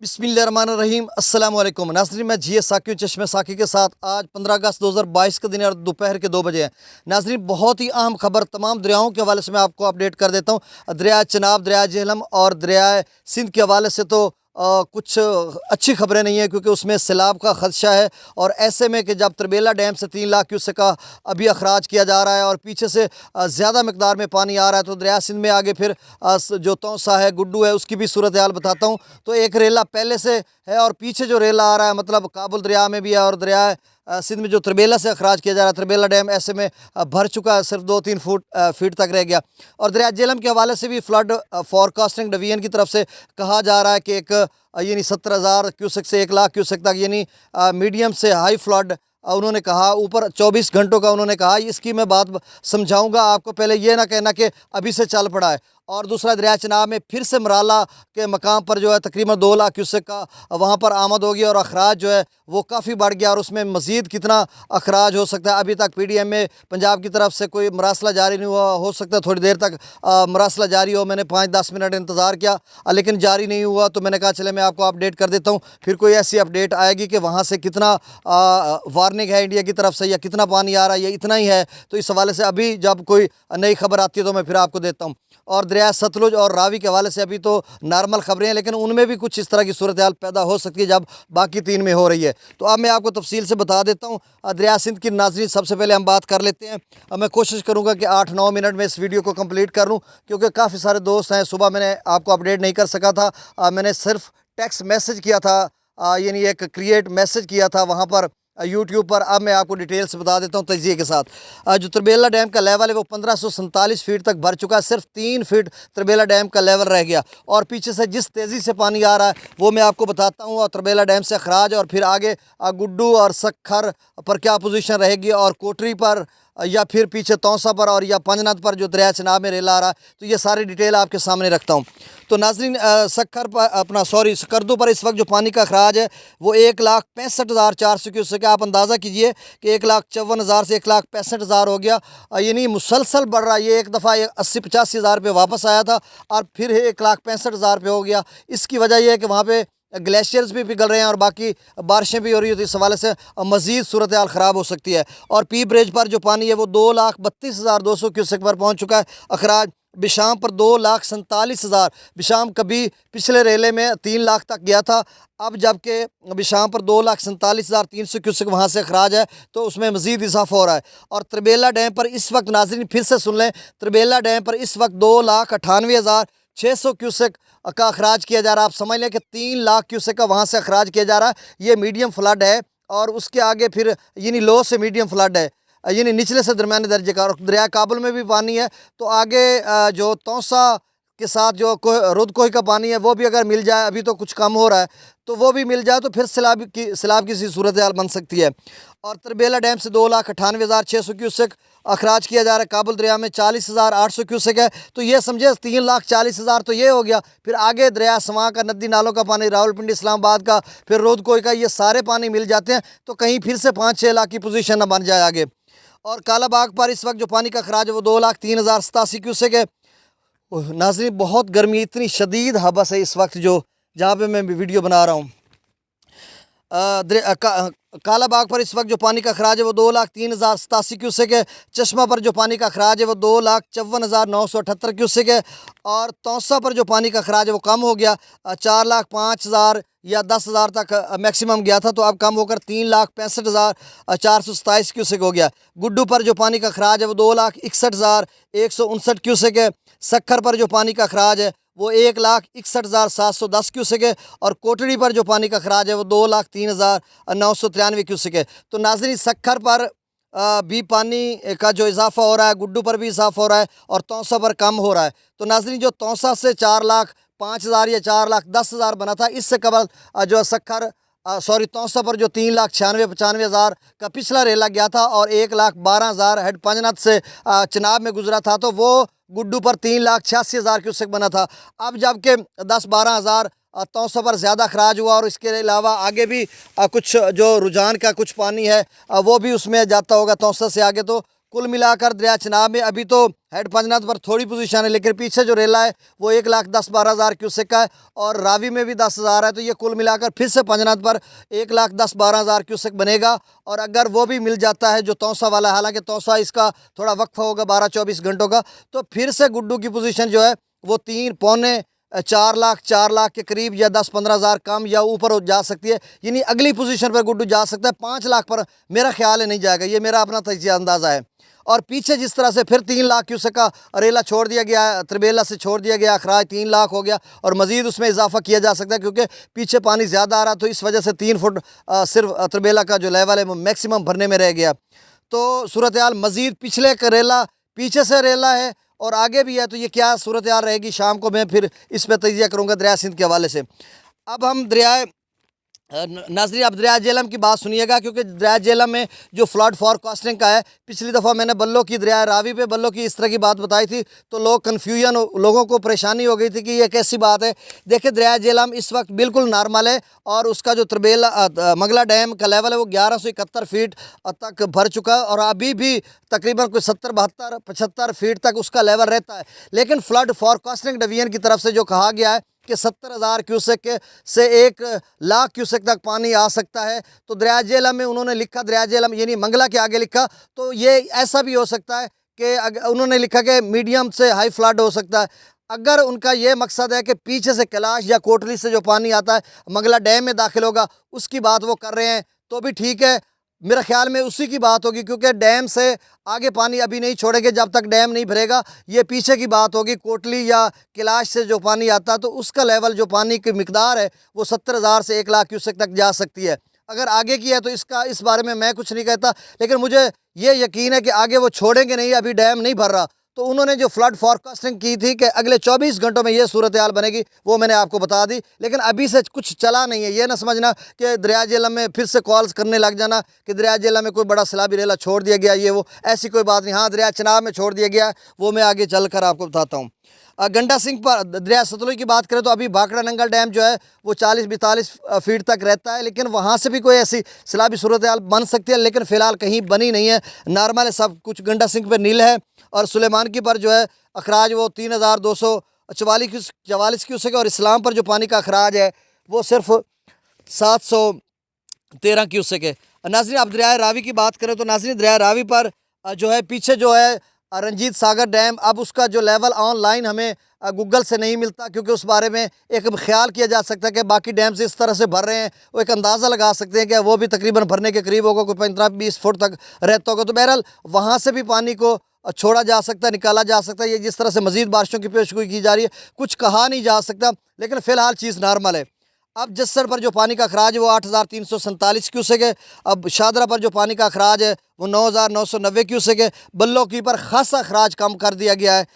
बिस्मिल्लाहिर्रहमानिर्रहीम अस्सलाम वालेकुम नाज़रीन, मैं जी साकी चश्मे साकी के साथ आज 15 अगस्त 2022 के दिन और दोपहर के 2 बजे हैं। नाज़रीन, बहुत ही अहम खबर तमाम दरियाओं के हवाले से मैं आपको अपडेट कर देता हूँ। दरिया चनाब, दरिया झेलम और दरिया सिंध के हवाले से तो कुछ अच्छी खबरें नहीं है, क्योंकि उसमें सैलाब का खदशा है। और ऐसे में कि जब तरबेला डैम से 3 लाख क्यूसेक का अभी अखराज किया जा रहा है और पीछे से ज़्यादा मकदार में पानी आ रहा है, तो दरिया सिंध में आगे फिर जो तौसा है, गुड्डू है, उसकी भी सूरत हाल बताता हूँ। तो एक रेला पहले से है और पीछे जो रेला आ रहा है, मतलब काबुल दरिया में भी है और दरिया सिंध में जो तरबेला से अखराज किया जा रहा है, तरबेला डैम ऐसे में भर चुका है, सिर्फ 2-3 फीट तक रह गया। और दरिया झेलम के हवाले से भी फ्लड फॉरकास्टिंग डिवीजन की तरफ से कहा जा रहा है कि एक यानी 70,000 क्यूसेक से 1 लाख क्यूसेक तक यानी मीडियम से हाई फ्लड उन्होंने कहा, ऊपर 24 घंटों का उन्होंने कहा। इसकी मैं बात समझाऊंगा आपको, पहले ये ना कहना कि अभी से चल पड़ा है। और दूसरा, दरिया चनाब में फिर से मराला के मकाम पर जो है तकरीबन 2 लाख क्यूसेक का वहाँ पर आमद होगी और अखराज जो है वो काफ़ी बढ़ गया। और उसमें मज़ीद कितना अखराज हो सकता है, अभी तक PDM में पंजाब की तरफ से कोई मरासला जारी नहीं हुआ। हो सकता है थोड़ी देर तक मरासला जारी हो, मैंने 5-10 मिनट इंतज़ार किया लेकिन जारी नहीं हुआ। तो मैंने कहा चले मैं आपको अपडेट कर देता हूँ, फिर कोई ऐसी अपडेट आएगी कि वहाँ से कितना वार्निंग है इंडिया की तरफ से या कितना पानी आ रहा है या इतना ही है, तो इस हवाले से अभी जब कोई नई खबर आती है तो मैं फिर आपको देता हूँ। और दरिया सतलुज और रावी के हवाले से अभी तो नॉर्मल खबरें हैं, लेकिन उनमें भी कुछ इस तरह की सूरत हाल पैदा हो सकती है जब बाकी 3 में हो रही है। तो अब मैं आपको तफसील से बता देता हूँ दरिया सिंध की। नाज़रीन, सबसे पहले हम बात कर लेते हैं। अब मैं कोशिश करूँगा कि 8-9 मिनट में इस वीडियो को कंप्लीट कर लूँ, क्योंकि काफ़ी सारे दोस्त हैं, सुबह मैंने आपको अपडेट नहीं कर सका था। मैंने सिर्फ टेक्स्ट मैसेज किया था, यानी एक क्रिएट मैसेज किया था वहाँ पर यूट्यूब पर। अब मैं आपको डिटेल्स बता देता हूँ तजिए के साथ। जो तरबेला डैम का लेवल है वो 1547 फीट तक भर चुका है, सिर्फ 3 फीट तरबेला डैम का लेवल रह गया। और पीछे से जिस तेज़ी से पानी आ रहा है वो मैं आपको बताता हूँ। और तरबेला डैम से अखराज और फिर आगे गुड्डू और सखर पर क्या पोजीशन रहेगी, और कोटरी पर या फिर पीछे तौसा पर और या पंजनाथ पर जो दरिया चनाब में रेला आ रहा है, तो ये सारी डिटेल आपके सामने रखता हूँ। तो नाज़रीन, सखर पर सकरदू पर इस वक्त जो पानी का अखराज है वो 1,65,400 क्यूसेक। आप अंदाज़ा कीजिए कि 1,54,000 से 1,65,000 हो गया, यानी मुसलसल बढ़ रहा है। ये एक दफ़ा 80-85 हज़ार रुपये वापस आया था और फिर 1,65,000 रुपये हो गया। इसकी वजह यह है कि वहाँ पे ग्लेशियर्स भी पिघल रहे हैं और बाकी बारिशें भी हो रही है, तो इस हवाले से मज़ीद सूरत हाल ख़राब हो सकती है। और पी ब्रिज पर जो पानी है वो 2,32,200 क्यूसेक पर पहुँच चुका है अखराज। बिशाम पर 2,47,000। बिशाम कभी पिछले रेले में 3 लाख तक गया था, अब जबकि बिशाम पर 2,47,300 क्यूसेक वहाँ से अखराज है, तो उसमें मज़ीद इजाफा हो रहा है। और तरबेला डैम पर इस वक्त, नाज़रीन फिर से सुन लें, तरबेला डैम पर इस वक्त 2,98,600 क्यूसेक का अखराज किया जा रहा है। आप समझ लें कि 3 लाख क्यूसेक का वहाँ से अखराज किया जा रहा है। ये मीडियम फ्लड है और उसके आगे फिर यानी लो से मीडियम फ्लड है, यानी निचले से दरमियाने दर्जे का। और दरिया काबुल में भी पानी है, तो आगे जो तौसा के साथ जो रुद कोही का पानी है वो भी अगर मिल जाए, अभी तो कुछ कम हो रहा है, तो वो भी मिल जाए तो फिर सैलाब की सी सूरत हाल बन सकती है। और तरबेला डैम से 2,98,600 क्यूसेक अखराज किया जा रहा है। काबुल दरिया में 40,800 क्यूसेक है, तो ये समझे 3,40,000 तो ये हो गया। फिर आगे दरिया सवां का, नदी नालों का पानी, रावलपिंडी इस्लामाबाद का, फिर रोद कोही का, ये सारे पानी मिल जाते हैं, तो कहीं फिर से 5-6 लाख की पोजीशन ना बन जाए आगे। और कालाबाग पर इस वक्त जो पानी का अखराज है वो 2,03,087 क्यूसेक है। नाज़रीन, बहुत गर्मी, इतनी शदीद हबस है इस वक्त जो जहाँ पे मैं वीडियो बना रहा हूँ। कालाबाग पर इस वक्त जो पानी का अखराज है वो 2,03,087 क्यूसेक है। चश्मा पर जो पानी का अखराज है वो 2,54,978 क्यूसेक है। और तौसा पर जो पानी का अखराज है वो कम हो गया, 4,05,000 या 10,000 तक मैक्सिमम गया था, तो अब कम होकर 3,65,427 क्यूसेक हो गया। गुड्डू पर जो पानी का अखराज है वो 2,61,159 क्यूसेक है। सखर पर जो पानी का अखराज है वो 1,61,710 क्यूसेक है। और कोटड़ी पर जो पानी का अखराज है वो 2,03,993 क्यूसेक है। तो नाज़रीन, सखर पर भी पानी का जो इजाफा हो रहा है, गुड्डू पर भी इजाफा हो रहा है और तौसा पर कम हो रहा है। तो नाज़रीन, जो तौसा से 4,05,000 या 4,10,000 बना था, इससे कबल जो सखर तौसा पर जो 3,96,95,000 का पिछला रेला गया था और 1,12,000 हेड पंजनाथ से चनाब में गुजरा था, तो वो गुड्डू पर 3,86,000 क्यूसेक बना था। अब जबकि 10-12 हज़ार तौसा पर ज़्यादा अखराज हुआ और इसके अलावा आगे भी कुछ जो रुझान का कुछ पानी है वो भी उसमें जाता होगा तौसा से आगे, तो कुल मिलाकर दरिया चनाब में अभी तो हेड पंजनाथ पर थोड़ी पोजीशन है, लेकिन पीछे जो रेला है वो 1,10,12,000 क्यूसेक का है और रावी में भी 10,000 है। तो ये कुल मिलाकर फिर से पंजनाथ पर 1,10,12,000 क्यूसेक बनेगा। और अगर वो भी मिल जाता है जो तौसा वाला, हालांकि तौसा इसका थोड़ा वक्फा होगा 12-24 घंटों का, तो फिर से गुड्डू की पोजीशन जो है वो 3 पौने 4 लाख के करीब या 10-15 हज़ार कम या ऊपर हो जा सकती है। यानी अगली पोजीशन पर गुड्डू जा सकता है। 5 लाख पर मेरा ख्याल है नहीं जाएगा, ये मेरा अपना तजिया अंदाज़ा है। और पीछे जिस तरह से फिर 3 लाख क्यूसेक का रेला छोड़ दिया गया है, त्रिबेला से छोड़ दिया गया, अखराज 3 लाख हो गया और मज़ीद उसमें इजाफा किया जा सकता है क्योंकि पीछे पानी ज़्यादा आ रहा, तो इस वजह से 3 फुट सिर्फ त्रिबेला का जो लेवल है वो मैक्सिमम भरने में रह गया। तो सूरत हाल मज़ीद पिछले का रेला, पीछे से रेला है और आगे भी है, तो ये क्या सूरत हाल रहेगी शाम को मैं फिर इस पर तजिया करूँगा दरिया सिंध के हवाले से। अब हम दरिया नाज़रीन, अब दरिया झेलम की बात सुनिएगा क्योंकि दरिया झेलम में जो फ्लड फॉरकास्टिंग का है, पिछली दफ़ा मैंने बल्लो की, दरिया रावी पे बल्लो की इस तरह की बात बताई थी तो लोगों को परेशानी हो गई थी कि ये कैसी बात है। देखिए दरिया झेलम इस वक्त बिल्कुल नॉर्मल है और उसका जो त्रिबेला मंगला डैम का लेवल है वो 1171 फीट तक भर चुका है और अभी भी तकरीबन कोई 70-72-75 फीट तक उसका लेवल रहता है। लेकिन फ्लड फॉरकास्टिंग डिवीजन की तरफ से जो कहा गया है कि 70,000 क्यूसेक से 1 लाख क्यूसेक तक पानी आ सकता है। तो दरिया झेलम में उन्होंने लिखा, दरिया झेलम यानी मंगला के आगे लिखा, तो ये ऐसा भी हो सकता है कि उन्होंने लिखा कि मीडियम से हाई फ्लड हो सकता है। अगर उनका ये मकसद है कि पीछे से कैलाश या कोटली से जो पानी आता है मंगला डैम में दाखिल होगा, उसकी बात वो कर रहे हैं तो भी ठीक है। मेरा ख्याल में उसी की बात होगी क्योंकि डैम से आगे पानी अभी नहीं छोड़ेंगे जब तक डैम नहीं भरेगा। ये पीछे की बात होगी, कोटली या कैलाश से जो पानी आता है तो उसका लेवल, जो पानी की मिकदार है वो 70,000 से 1 लाख क्यूसेक तक जा सकती है। अगर आगे की है तो इस बारे में मैं कुछ नहीं कहता, लेकिन मुझे ये यकीन है कि आगे वो छोड़ेंगे नहीं, अभी डैम नहीं भर रहा। तो उन्होंने जो फ्लड फॉरकास्टिंग की थी कि अगले 24 घंटों में ये सूरत हाल बनेगी, वो मैंने आपको बता दी, लेकिन अभी से कुछ चला नहीं है। ये ना समझना कि दरिया झेलम में फिर से कॉल्स करने लग जाना कि दरिया झेलम में कोई बड़ा सैलाबी रेला छोड़ दिया गया, ये वो ऐसी कोई बात नहीं। हाँ, दरिया चनाब में छोड़ दिया गया, वो मैं आगे चल कर आपको बताता हूँ। गंडा सिंह पर दरिया सतलुज की बात करें तो अभी भाखड़ा नंगल डैम जो है वो 40-42 फीट तक रहता है, लेकिन वहाँ से भी कोई ऐसी सैलाबी सूरत हाल बन सकती है, लेकिन फ़िलहाल कहीं बनी नहीं है, नॉर्मल है सब कुछ। गंडा सिंह पर नील है और सुलेमान की पर जो है अखराज वो 3,244 क्यूसेक और इस्लाम पर जो पानी का अखराज है वो सिर्फ 713 क्यूसेक है। नाज़रीन, अब दरिया रावी की बात करें तो नाज़रीन दरिया रावी पर जो है पीछे जो है रंजीत सागर डैम, अब उसका जो लेवल ऑनलाइन हमें गूगल से नहीं मिलता क्योंकि उस बारे में एक ख्याल किया जा सकता है कि बाकी डैम से इस तरह से भर रहे हैं, वो एक अंदाज़ा लगा सकते हैं कि वो भी तकरीबन भरने के करीब होगा, कोई 15-20 फुट तक रहता होगा। तो बहरहाल वहाँ से भी पानी को छोड़ा जा सकता है, निकाला जा सकता है। ये जिस तरह से मज़ीद बारिशों की पेशगोई की जा रही है कुछ कहा नहीं जा सकता, लेकिन फ़िलहाल चीज़ नॉर्मल है। अब जस्सर पर जो पानी का अखराज है वो 8,347 क्यूसेक है। अब शादरा पर जो पानी का अखराज है वो 9,990 क्यूसेक है। बल्लो की पर खासा अखराज कम कर दिया गया है,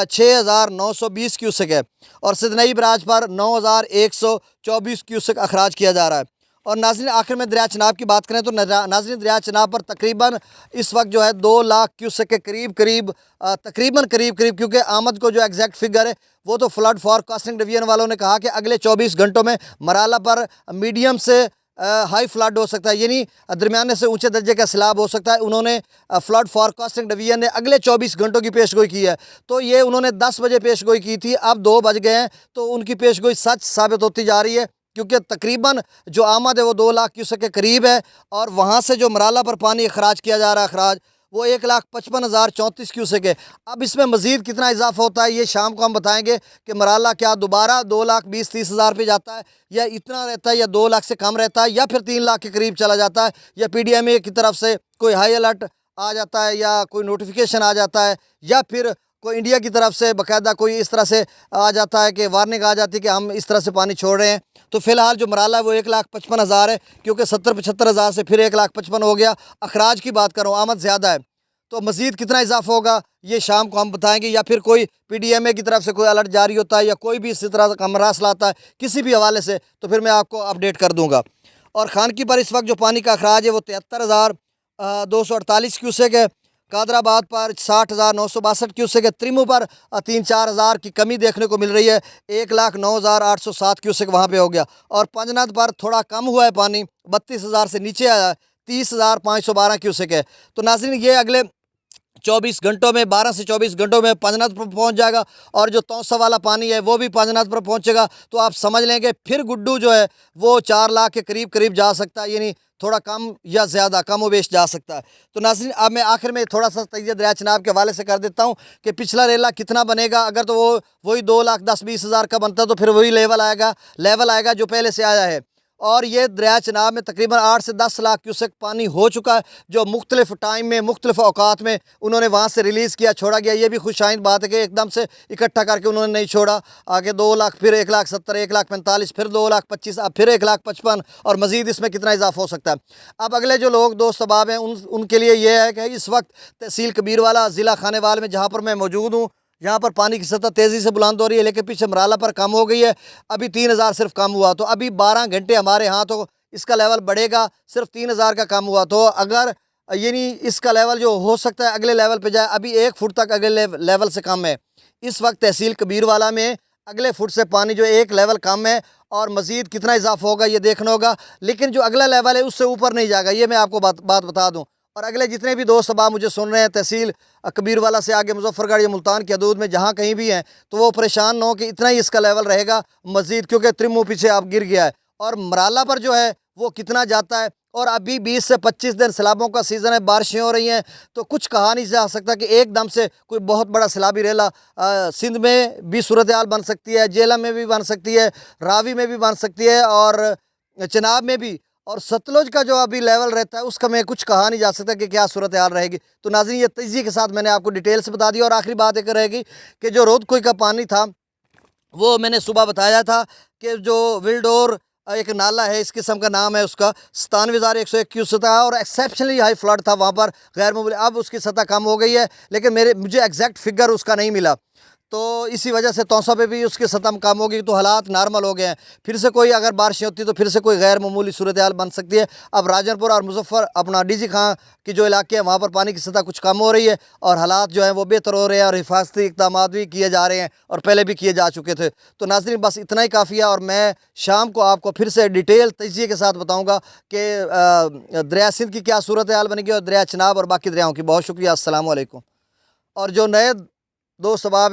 6,920 क्यूसेक है और सिदनई बराज पर 9,124 क्यूसेक अखराज किया जा रहा है। और नाज़रीन, आखिर में दरिया चनाब की बात करें तो नाज़रीन दरिया चनाब पर तकरीबन इस वक्त जो है 2 लाख क्यूसेक के करीब तकरीबन करीब क्योंकि आमद को जो एग्जैक्ट फिगर है वो तो फ्लड फॉरकास्टिंग डिवीजन वालों ने कहा कि अगले 24 घंटों में मराला पर मीडियम से हाई फ्लड हो सकता है, यानी दरमियाने से ऊंचे दर्जे का सैलाब हो सकता है। उन्होंने फ्लड फॉरकास्टिंग डिवीजन ने अगले 24 घंटों की पेशगोई की है, तो ये उन्होंने 10 बजे पेशगोई की थी, अब 2 बज गए हैं, तो उनकी पेशगोई सच साबित होती जा रही है क्योंकि तकरीबन जो आमद है वो 2 लाख क्यूसेक के करीब है और वहाँ से जो मराला पर पानी अखराज किया जा रहा है अखराज वो 1,55,034 क्यूसेक है। अब इसमें मज़ीद कितना इजाफा होता है ये शाम को हम बताएंगे कि मराला क्या दोबारा 2,20,30,000 पे जाता है या इतना रहता है या 2 लाख से कम रहता है या फिर 3 लाख के करीब चला जाता है या PDMA की तरफ से कोई हाई अलर्ट आ जाता है या कोई नोटिफिकेशन आ जाता है या फिर कोई इंडिया की तरफ से बाकायदा कोई इस तरह से आ जाता है कि वार्निंग आ जाती है कि हम इस तरह से पानी छोड़ रहे हैं। तो फ़िलहाल जो मराला है वो 1,55,000 है क्योंकि 70-75 से फिर 1,55,000 हो गया। अखराज की बात करूँ, आमद ज़्यादा है, तो मज़ीद कितना इजाफा होगा ये शाम को हम बताएंगे या फिर कोई PDMA की तरफ से कोई अलर्ट जारी होता है या कोई भी इसी तरह का मरासल आता है किसी भी हवाले से तो फिर मैं आपको अपडेट कर दूँगा। और खानकी पर इस वक्त जो पानी का अखराज है वो 73,248 क्यूसेक है। कादराबाद पर 60,962 क्यूसेक है। त्रिमू पर 3-4 हज़ार की कमी देखने को मिल रही है, 1,09,807 क्यूसेक वहाँ पे हो गया। और पंजनाथ पर थोड़ा कम हुआ है पानी, 32,000 से नीचे आया है, 30,512 क्यूसेक है। तो नाज़रीन, ये अगले 24 घंटों में 12 से 24 घंटों में पांचनाथ पर पहुंच जाएगा और जो तौसा वाला पानी है वो भी पांचनाथ पर पहुंचेगा। तो आप समझ लेंगे फिर गुड्डू जो है वो 4 लाख के करीब करीब जा सकता है, यानी थोड़ा कम या ज़्यादा कम व बेश जा सकता है। तो नाज़रीन अब मैं आखिर में थोड़ा सा तजिया दरिया चनाब के हवाले से कर देता हूँ कि पिछला रेला कितना बनेगा। अगर तो वो वही 2,10,20,000 का बनता तो फिर वही लेवल आएगा जो पहले से आया है। और ये दरिया चनाब में तकरीबन 8 से 10 लाख क्यूसेक पानी हो चुका है, जो मुख्तलिफ टाइम में मुख्तलिफ औकात में उन्होंने वहाँ से रिलीज़ किया, छोड़ा गया। ये भी खुशाइन बात है कि एकदम से इकट्ठा करके उन्होंने नहीं छोड़ा। आगे 2 लाख, फिर 1,70,000, 1,45,000, फिर 2,25,000, अब फिर 1,55,000 और मज़ीद इसमें कितना इजाफा हो सकता है। अब अगले जो लोग दोस्त अहबाब हैं उनके लिए ये है कि इस वक्त तहसील कबीरवाला ज़िला खानेवाल में जहाँ पर मैं मौजूद हूँ, यहाँ पर पानी की सतह तेज़ी से बुलंद हो रही है, लेकिन पीछे मराला पर कम हो गई है। अभी 3,000 सिर्फ कम हुआ, तो अभी 12 घंटे हमारे यहाँ तो इसका लेवल बढ़ेगा। सिर्फ 3,000 का कम हुआ, तो अगर यानी इसका लेवल जो हो सकता है अगले लेवल पे जाए। अभी 1 फुट तक अगले लेवल से कम है। इस वक्त तहसील कबीरवाला में अगले फुट से पानी जो 1 लेवल कम है, और मज़ीद कितना इजाफा होगा ये देखना होगा। लेकिन जो अगला लेवल है उससे ऊपर नहीं जाएगा, ये मैं आपको बात बता दूँ। और अगले जितने भी दोस्त अहबाब मुझे सुन रहे हैं तहसील कबीरवाला से आगे मुजफ्फरगढ़ या मुल्तान की हदूद में जहाँ कहीं भी हैं, तो वो परेशान ना हो कि इतना ही इसका लेवल रहेगा मज़ीद, क्योंकि त्रिमू पीछे आप गिर गया है। और मराला पर जो है वो कितना जाता है, और अभी 20 से 25 दिन सैलाबों का सीज़न है, बारिशें हो रही हैं, तो कुछ कहा नहीं जा सकता कि एकदम से कोई बहुत बड़ा सैलाबी रेला सिंध में भी सूरत हाल बन सकती है, जेलम में भी बन सकती है, रावी में भी बन सकती है, और चनाब में भी। और सतलुज का जो अभी लेवल रहता है उसका मैं कुछ कहा नहीं जा सकता कि क्या सूरत हाल रहेगी। तो नाज़रीन ये तजिए के साथ मैंने आपको डिटेल से बता दिया। और आखिरी बात एक रहेगी कि जो रोदकोई का पानी था वो मैंने सुबह बताया था कि जो विल्डोर एक नाला है, इस किस्म का नाम है उसका, 97,101 क्यूसेक था और एक्सेप्शनली हाई फ्लड था वहाँ पर, गैर मामूली। अब उसकी सतह कम हो गई है, लेकिन मुझे एग्जैक्ट फिगर उसका नहीं मिला। तो इसी वजह से तौसा पे भी उसकी सतह कम होगी, तो हालात नॉर्मल हो गए हैं। फिर से कोई अगर बारिशें होती तो फिर से कोई गैर मामूली सूरत हाल बन सकती है। अब राजनपुर और मुजफ्फर अपना डीजी खां की जो इलाके हैं वहाँ पर पानी की सतह कुछ कम हो रही है और हालात जो हैं वो बेहतर हो रहे हैं, और हिफाजती इक़दाम भी किए जा रहे हैं और पहले भी किए जा चुके थे। तो नाज़रीन बस इतना ही काफ़ी है, और मैं शाम को आपको फिर से डिटेल तजिए के साथ बताऊँगा कि दरिया सिंध की क्या सूरत हाल बनेगी और दरिया चनाब और बाकी दरियाओं की। बहुत शुक्रिया, अस्सलाम वालेकुम। और जो नए दोस्त अहबाब